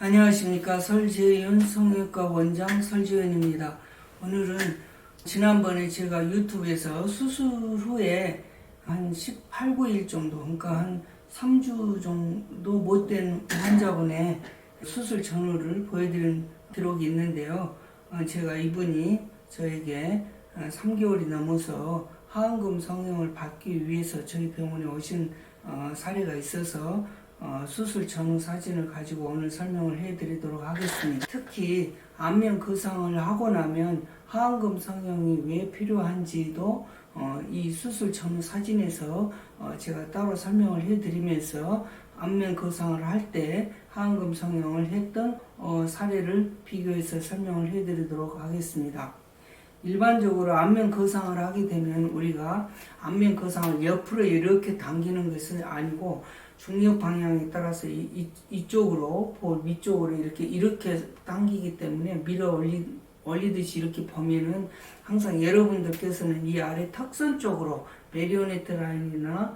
안녕하십니까. 설재윤 성형외과 원장 설재윤입니다. 오늘은 지난번에 제가 유튜브에서 수술 후에 한 18, 9일 정도, 그러니까 한 3주 정도 못된 환자분의 수술 전후를 보여드린 기록이 있는데요. 제가 이분이 저에게 3개월이 넘어서 하안검 성형을 받기 위해서 저희 병원에 오신 사례가 있어서 수술 전후 사진을 가지고 오늘 설명을 해드리도록 하겠습니다. 특히 안면 거상을 하고 나면 하안검 성형이 왜 필요한지도 이 수술 전후 사진에서 제가 따로 설명을 해드리면서 안면 거상을 할 때 하안검 성형을 했던 사례를 비교해서 설명을 해드리도록 하겠습니다. 일반적으로 안면 거상을 하게 되면 우리가 안면 거상을 옆으로 이렇게 당기는 것은 아니고 중력 방향에 따라서 이쪽으로 볼 위쪽으로 이렇게 당기기 때문에 밀어 올리듯이 이렇게 보면은 항상 여러분들께서는 이 아래 턱선 쪽으로 메리오네트 라인이나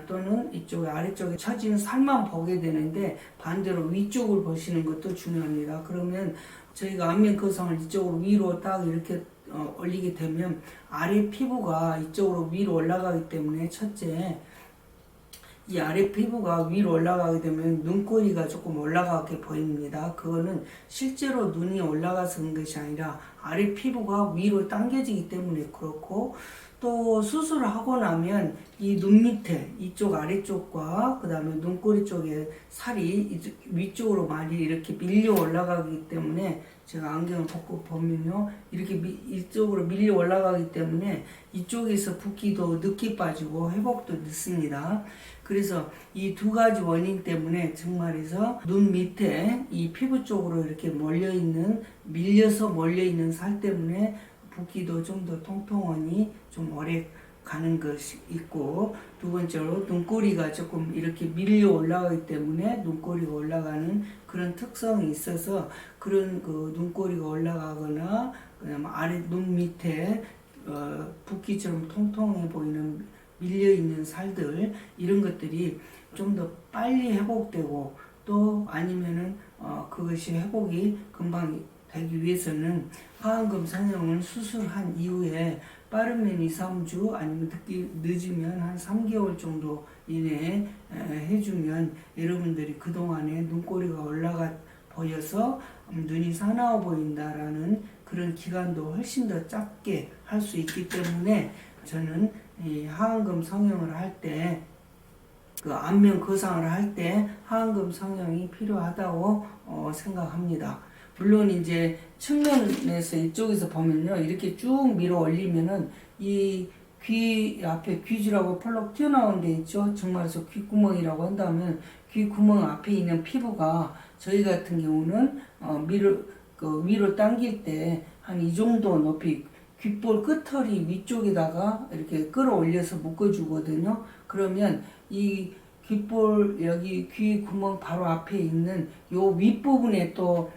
또는 이쪽 아래쪽에 처진 살만 보게 되는데 반대로 위쪽을 보시는 것도 중요합니다. 그러면 저희가 안면 거상을 이쪽으로 위로 딱 이렇게 올리게 되면 아래 피부가 이쪽으로 위로 올라가기 때문에 첫째 이 아래 피부가 위로 올라가게 되면 눈꼬리가 조금 올라가게 보입니다. 그거는 실제로 눈이 올라가서 그런 것이 아니라 아래 피부가 위로 당겨지기 때문에 그렇고, 또 수술을 하고 나면 이 눈 밑에 이쪽 아래쪽과 그 다음에 눈꼬리 쪽에 살이 위쪽으로 많이 이렇게 밀려 올라가기 때문에 제가 안경을 벗고 보면요 이렇게 이쪽으로 밀려 올라가기 때문에 이쪽에서 붓기도 늦게 빠지고 회복도 늦습니다. 그래서 이 두 가지 원인 때문에 정말에서 눈 밑에 이 피부 쪽으로 이렇게 밀려서 몰려있는 살 때문에 붓기도 좀 더 통풍원이 좀 오래 가는 것이 있고, 두 번째로 눈꼬리가 조금 이렇게 밀려 올라가기 때문에 눈꼬리가 올라가는 그런 특성이 있어서 그런 그 눈꼬리가 올라가거나 그다음에 아래 눈 밑에 붓기처럼 통통해 보이는 밀려있는 살들, 이런 것들이 좀 더 빨리 회복되고 또 아니면은 그것이 회복이 금방 되기 위해서는 하안검 성형을 수술한 이후에 빠르면 2, 3주 아니면 늦으면 한 3개월 정도 이내에 해주면 여러분들이 그동안에 눈꼬리가 올라가 보여서 눈이 사나워 보인다라는 그런 기간도 훨씬 더 짧게 할 수 있기 때문에 저는 이 하안검 성형을 할 때 그 안면 거상을 할 때 하안검 성형이 필요하다고 생각합니다. 물론 이제 측면에서 이쪽에서 보면요 이렇게 쭉 밀어 올리면은 이 귀 앞에 귀지라고 펄럭 튀어나온 데 있죠. 정말에서 귓구멍이라고 한다면 귀구멍 앞에 있는 피부가 저희 같은 경우는 위로 당길 때 한 이 정도 높이 귓볼 끝털이 위쪽에다가 이렇게 끌어올려서 묶어주거든요. 그러면 이 귓볼 여기 귀 구멍 바로 앞에 있는 요 윗부분에 또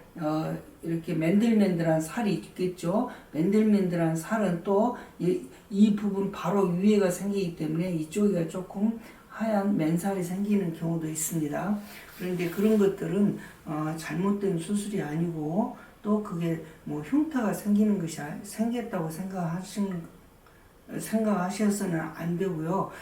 이렇게 맨들맨들한 살이 있겠죠. 맨들맨들한 살은 또 이 부분 바로 위에가 생기기 때문에 이쪽에 조금 하얀 맨살이 생기는 경우도 있습니다. 그런데 그런 것들은 잘못된 수술이 아니고 또 그게 뭐 흉터가 생기는 것이 생겼다고 생각하셔서는 안 되고요.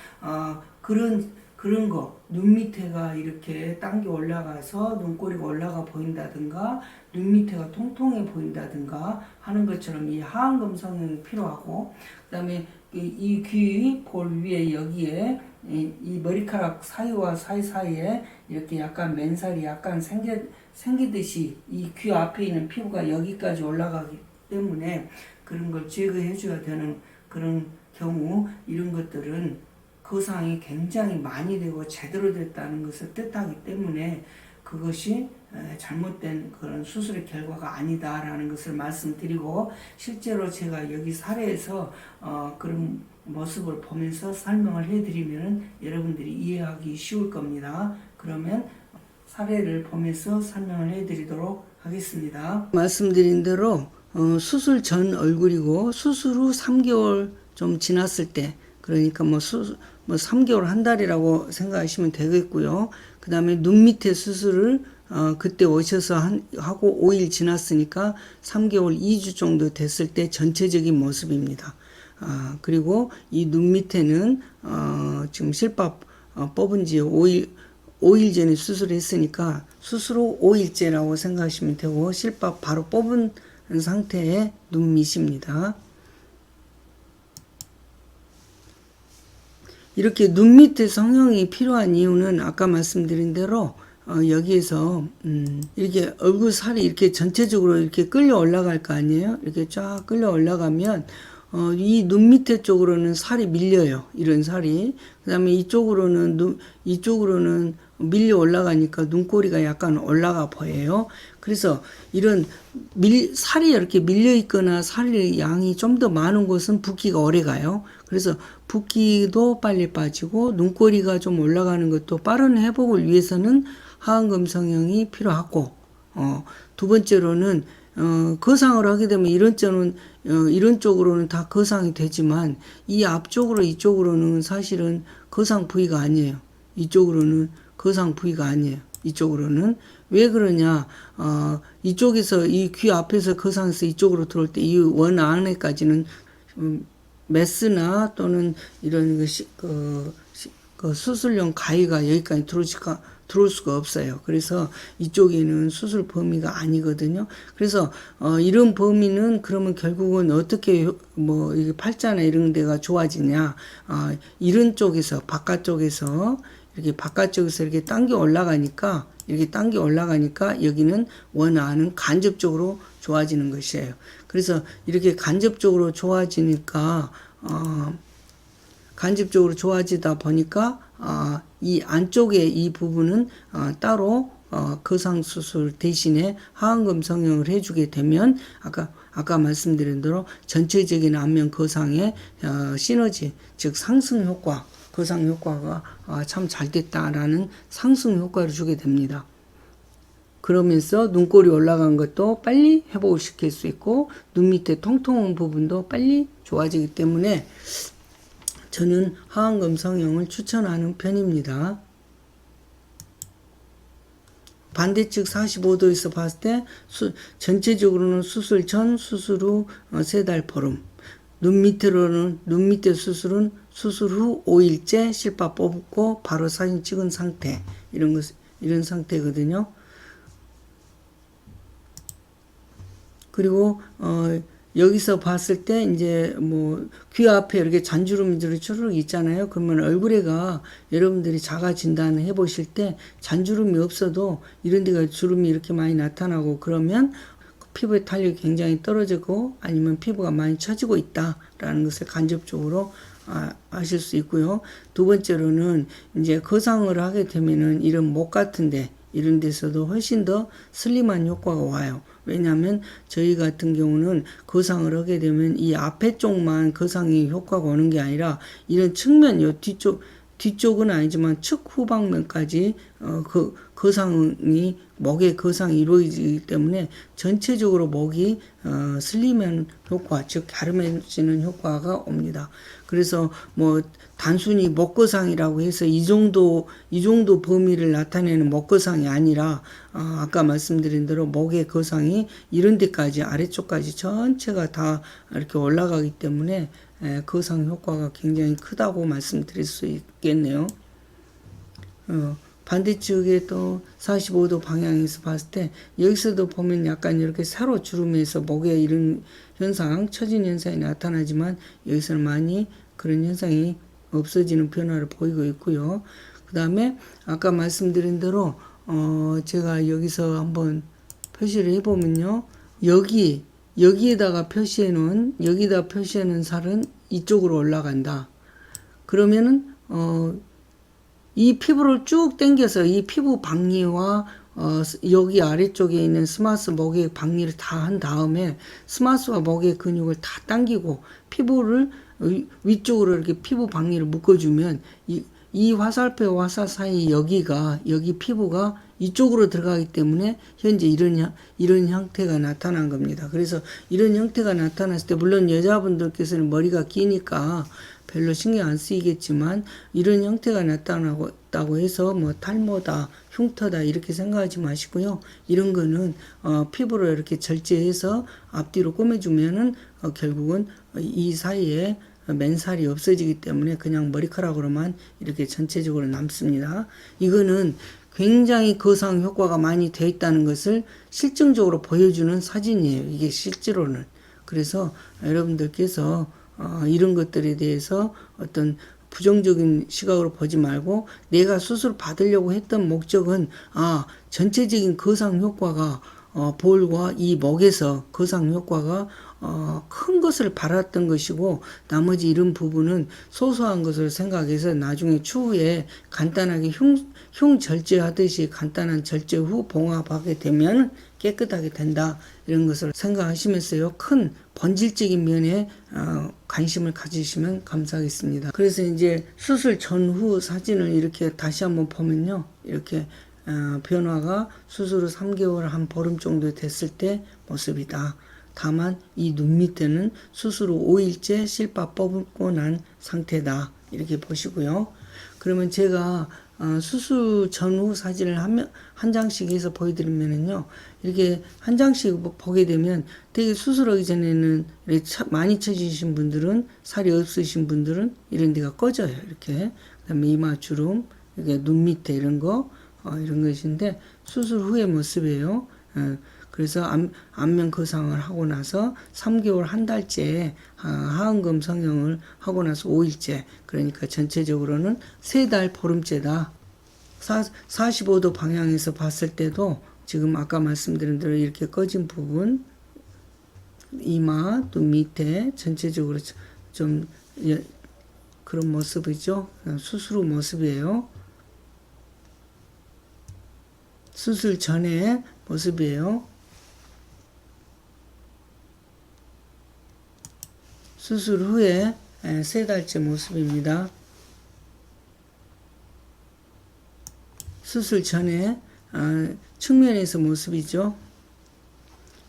그런 거, 눈 밑에가 이렇게 당겨 올라가서 눈꼬리가 올라가 보인다든가, 눈 밑에가 통통해 보인다든가 하는 것처럼 이 하안검 성형이 필요하고, 그 다음에 이 귀 볼 위에 여기에 이 머리카락 사이와 사이사이에 이렇게 약간 맨살이 약간 생기듯이 이 귀 앞에 있는 피부가 여기까지 올라가기 때문에 그런 걸 제거해 줘야 되는 그런 경우, 이런 것들은 거상이 굉장히 많이 되고 제대로 됐다는 것을 뜻하기 때문에 그것이 잘못된 그런 수술의 결과가 아니다라는 것을 말씀드리고, 실제로 제가 여기 사례에서 그런 모습을 보면서 설명을 해드리면 여러분들이 이해하기 쉬울 겁니다. 그러면 사례를 보면서 설명을 해드리도록 하겠습니다. 말씀드린 대로 수술 전 얼굴이고 수술 후 3개월 좀 지났을 때, 그러니까 뭐 3개월 한 달이라고 생각하시면 되겠고요. 그 다음에 눈 밑에 수술을 그때 오셔서 하고 5일 지났으니까 3개월 2주 정도 됐을 때 전체적인 모습입니다. 그리고 이 눈 밑에는 지금 실밥 뽑은 지 5일 전에 수술했으니까 수술 후 5일째라고 생각하시면 되고, 실밥 바로 뽑은 상태의 눈 밑입니다. 이렇게 눈 밑에 성형이 필요한 이유는 아까 말씀드린 대로 여기에서 이렇게 얼굴 살이 이렇게 전체적으로 이렇게 끌려 올라갈 거 아니에요? 이렇게 쫙 끌려 올라가면 이 눈 밑에 쪽으로는 살이 밀려요. 이런 살이. 그 다음에 이쪽으로는 밀려 올라가니까 눈꼬리가 약간 올라가 보여요. 그래서 이런 살이 이렇게 밀려 있거나 살의 양이 좀 더 많은 곳은 붓기가 오래 가요. 그래서 붓기도 빨리 빠지고 눈꼬리가 좀 올라가는 것도 빠른 회복을 위해서는 하안검 성형이 필요하고, 두 번째로는 거상을 하게 되면 이런 쪽으로는 다 거상이 되지만 이 앞쪽으로 이쪽으로는 사실은 거상 부위가 아니에요. 이쪽으로는 거상 부위가 아니에요. 이쪽으로는. 왜 그러냐? 이쪽에서 이 귀 앞에서 거상에서 이쪽으로 들어올 때 이 원 안에까지는 메스나 또는 이런 수술용 가위가 여기까지 들어올 수가 없어요. 그래서 이쪽에는 수술 범위가 아니거든요. 그래서 이런 범위는 그러면 결국은 어떻게 이게 팔자나 이런 데가 좋아지냐? 이런 쪽에서 바깥쪽에서 이렇게 당겨 올라가니까 여기는 원 안은 간접적으로 좋아지는 것이에요. 그래서 이렇게 간접적으로 좋아지니까 간접적으로 좋아지다 보니까 이 안쪽에 이 부분은 따로 거상 수술 대신에 하안검 성형을 해주게 되면 아까 말씀드린 대로 전체적인 안면 거상의 시너지, 즉 상승 효과, 거상 효과가 참 잘 됐다라는 상승 효과를 주게 됩니다. 그러면서 눈꼬리 올라간 것도 빨리 회복을 시킬 수 있고 눈 밑에 통통한 부분도 빨리 좋아지기 때문에 저는 하안검 성형을 추천하는 편입니다. 반대측 45도에서 봤을 때 전체적으로는 수술 전, 수술 후 3달 보름. 눈 밑에 수술은 수술 후 5일째 실밥 뽑고 바로 사진 찍은 상태. 이런 상태거든요. 그리고 여기서 봤을 때 이제 귀 앞에 이렇게 잔주름들이 추르륵 있잖아요. 그러면 얼굴에가 여러분들이 자가 진단을 해보실 때 잔주름이 없어도 이런 데가 주름이 이렇게 많이 나타나고 그러면 피부의 탄력이 굉장히 떨어지고 아니면 피부가 많이 처지고 있다라는 것을 간접적으로 아실 수 있고요. 두 번째로는 이제 거상을 하게 되면은 이런 목 같은데 이런 데서도 훨씬 더 슬림한 효과가 와요. 왜냐하면 저희 같은 경우는 거상을 하게 되면 이 앞에 쪽만 거상이 효과가 오는 게 아니라 이런 측면, 요 뒤쪽은 아니지만 측 후방면까지 거상이 목의 거상이 이루어지기 때문에 전체적으로 목이 슬림한 효과, 즉 갸름해지는 효과가 옵니다. 그래서 단순히 목거상이라고 해서 이 정도 범위를 나타내는 목거상이 아니라 아까 말씀드린 대로 목의 거상이 이런 데까지 아래쪽까지 전체가 다 이렇게 올라가기 때문에 거상 효과가 굉장히 크다고 말씀드릴 수 있겠네요. 반대쪽에 또 45도 방향에서 봤을 때 여기서도 보면 약간 이렇게 세로 주름에서 목에 이런 현상, 처진 현상이 나타나지만 여기서는 많이 그런 현상이 없어지는 변화를 보이고 있고요. 그 다음에 아까 말씀드린 대로 제가 여기서 한번 표시를 해보면요. 여기에다가 여기다 표시해놓은 살은 이쪽으로 올라간다. 그러면은 이 피부를 쭉 당겨서 이 피부 박리와 여기 아래쪽에 있는 스마스 목의 박리를 다 한 다음에 스마스와 목의 근육을 다 당기고 피부를 위쪽으로 이렇게 피부 박리를 묶어주면 이 화살표와 화살 사이 여기 피부가 이쪽으로 들어가기 때문에 현재 이런 형태가 나타난 겁니다. 그래서 이런 형태가 나타났을 때 물론 여자분들께서는 머리가 기니까 별로 신경 안 쓰이겠지만 이런 형태가 나타나고 해서 뭐 탈모다, 흉터다 이렇게 생각하지 마시고요. 이런 거는 피부로 이렇게 절제해서 앞뒤로 꼬매주면은 결국은 이 사이에 맨살이 없어지기 때문에 그냥 머리카락으로만 이렇게 전체적으로 남습니다. 이거는 굉장히 거상 효과가 많이 되어 있다는 것을 실증적으로 보여주는 사진이에요. 이게 실제로는. 그래서 여러분들께서 이런 것들에 대해서 어떤 부정적인 시각으로 보지 말고 내가 수술 받으려고 했던 목적은 전체적인 거상 효과가 볼과 이 목에서 거상 효과가 큰 것을 바랐던 것이고 나머지 이런 부분은 소소한 것을 생각해서 나중에 추후에 간단하게 흉 절제하듯이 간단한 절제 후 봉합하게 되면 깨끗하게 된다 이런 것을 생각하시면서요 큰 본질적인 면에 관심을 가지시면 감사하겠습니다. 그래서 이제 수술 전후 사진을 이렇게 다시 한번 보면요 이렇게 변화가 수술 후 3개월 한 보름 정도 됐을 때 모습이다. 다만 이 눈 밑에는 수술 후 5일째 실밥 뽑고 난 상태다. 이렇게 보시고요. 그러면 제가 수술 전후 사진을 한 장씩 해서 보여드리면은요. 이렇게 한 장씩 보게 되면 되게 수술하기 전에는 많이 처지신 분들은 살이 없으신 분들은 이런 데가 꺼져요. 이렇게. 그 다음에 이마 주름, 이렇게 눈 밑에 이런 거, 이런 것인데 수술 후의 모습이에요. 그래서 안면 거상을 하고 나서 3개월 한 달째 하안검 성형을 하고 나서 5일째 그러니까 전체적으로는 3달 보름째다. 45도 방향에서 봤을 때도 지금 아까 말씀드린 대로 이렇게 꺼진 부분 이마 눈 밑에 전체적으로 좀 그런 모습이죠. 수술 후 모습이에요. 수술 전에 모습이에요. 수술 후에 3달째 모습입니다. 수술 전에 측면에서 모습이죠.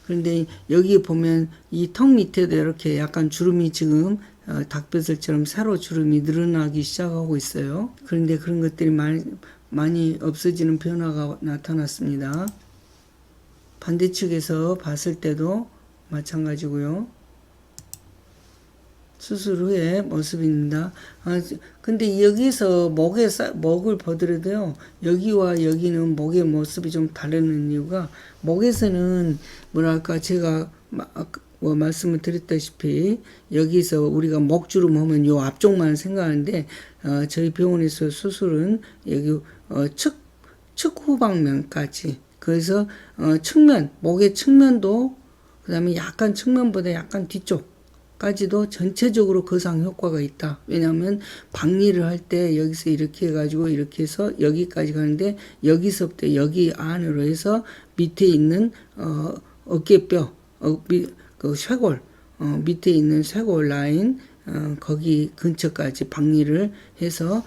그런데 여기 보면 이 턱 밑에도 이렇게 약간 주름이 지금 닭뼈슬처럼 새로 주름이 늘어나기 시작하고 있어요. 그런데 그런 것들이 많이 없어지는 변화가 나타났습니다. 반대측에서 봤을 때도 마찬가지고요. 수술 후의 모습입니다. 근데 여기서 목을 보더라도요, 여기와 여기는 목의 모습이 좀 다른 이유가, 목에서는, 뭐랄까, 제가 말씀을 드렸다시피, 여기서 우리가 목주름 하면 요 앞쪽만 생각하는데, 저희 병원에서 수술은 여기, 측 후방면까지. 그래서, 목의 측면도, 그 다음에 약간 측면보다 약간 뒤쪽, 까지도 전체적으로 거상 효과가 있다. 왜냐하면 박리를 할 때 여기서 이렇게 해가지고 이렇게 해서 여기까지 가는데 여기서부터 여기 안으로 해서 밑에 있는 어깨뼈, 그 쇄골, 밑에 있는 쇄골 라인 거기 근처까지 박리를 해서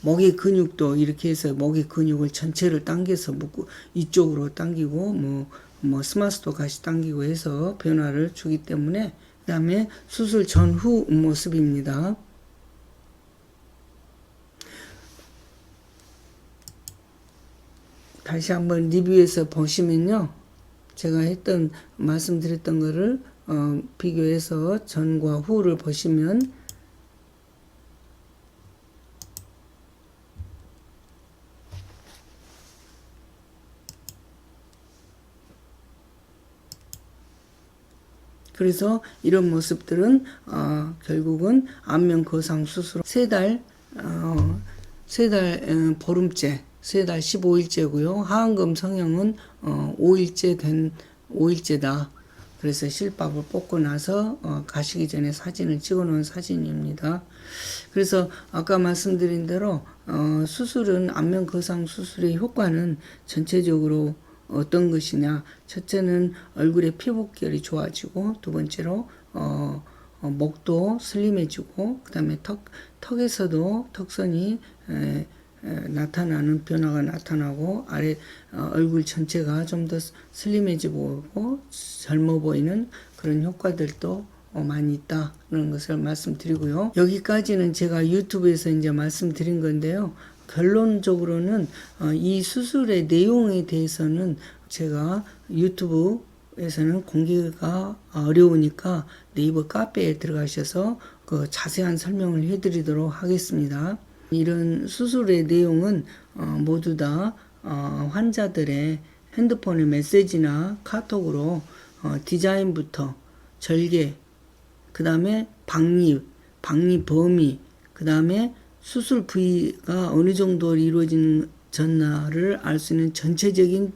목의 근육도 이렇게 해서 목의 근육을 전체를 당겨서 묶고 이쪽으로 당기고 뭐 스마스도 같이 당기고 해서 변화를 주기 때문에 그 다음에 수술 전후 모습입니다. 다시 한번 리뷰해서 보시면요. 제가 말씀드렸던 거를 비교해서 전과 후를 보시면 그래서 이런 모습들은 결국은 안면 거상 수술 3달 보름째 3달 15일째고요. 하안검 성형은 5일째다. 그래서 실밥을 뽑고 나서 가시기 전에 사진을 찍어 놓은 사진입니다. 그래서 아까 말씀드린 대로 수술은 안면 거상 수술의 효과는 전체적으로 어떤 것이냐. 첫째는 얼굴의 피부결이 좋아지고 두 번째로 목도 슬림해지고 그 다음에 턱에서도 턱선이 나타나는 변화가 나타나고 아래 얼굴 전체가 좀 더 슬림해지고 젊어 보이는 그런 효과들도 많이 있다는 것을 말씀드리고요. 여기까지는 제가 유튜브에서 이제 말씀드린 건데요. 결론적으로는 이 수술의 내용에 대해서는 제가 유튜브에서는 공개가 어려우니까 네이버 카페에 들어가셔서 그 자세한 설명을 해드리도록 하겠습니다. 이런 수술의 내용은 모두 다 환자들의 핸드폰의 메시지나 카톡으로 디자인부터 절개, 그 다음에 박리 범위, 그 다음에 수술 부위가 어느 정도 이루어졌나를 알 수 있는 전체적인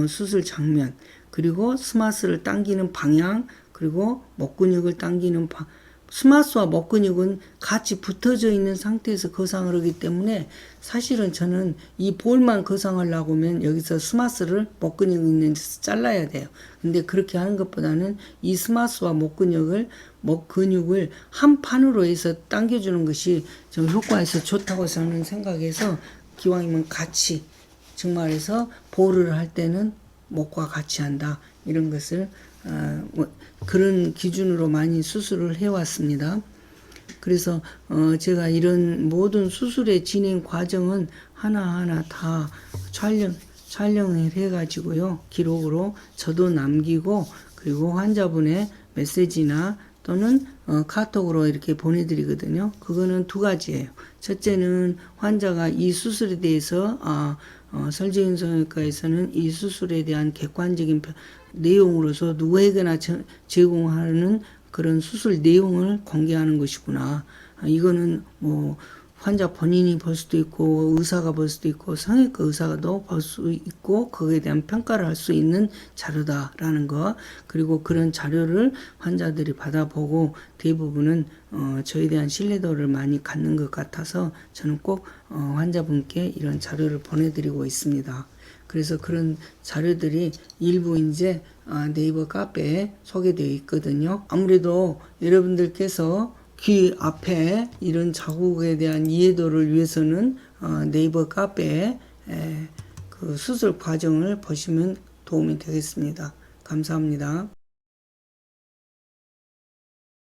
수술 장면, 그리고 스마스를 당기는 방향, 그리고 목근육을 당기는 스마스와 목근육은 같이 붙어져 있는 상태에서 거상을 하기 때문에 사실은 저는 이 볼만 거상하려고 하면 여기서 스마스를 목근육 있는 데서 잘라야 돼요. 근데 그렇게 하는 것보다는 이 스마스와 목근육을 한 판으로 해서 당겨주는 것이 좀 효과에서 좋다고 저는 생각해서 기왕이면 같이 정말해서 볼을 할 때는 목과 같이 한다. 이런 것을 그런 기준으로 많이 수술을 해왔습니다. 그래서 제가 이런 모든 수술의 진행 과정은 하나하나 다 촬영을 해가지고요. 기록으로 저도 남기고, 그리고 환자분의 메시지나 또는 카톡으로 이렇게 보내드리거든요. 그거는 두 가지예요. 첫째는 환자가 이 수술에 대해서 설재윤 성형외과에서는 이 수술에 대한 객관적인 내용으로서 누구에게나 제공하는 그런 수술 내용을 공개하는 것이구나. 이거는 뭐 환자 본인이 볼 수도 있고, 의사가 볼 수도 있고, 성형외과 의사도 볼 수 있고, 그거에 대한 평가를 할 수 있는 자료다라는 거. 그리고 그런 자료를 환자들이 받아보고 대부분은 저에 대한 신뢰도를 많이 갖는 것 같아서 저는 꼭 환자분께 이런 자료를 보내드리고 있습니다. 그래서 그런 자료들이 일부 이제 네이버 카페에 소개되어 있거든요. 아무래도 여러분들께서 귀 앞에 이런 자국에 대한 이해도를 위해서는 네이버 카페에 그 수술 과정을 보시면 도움이 되겠습니다. 감사합니다.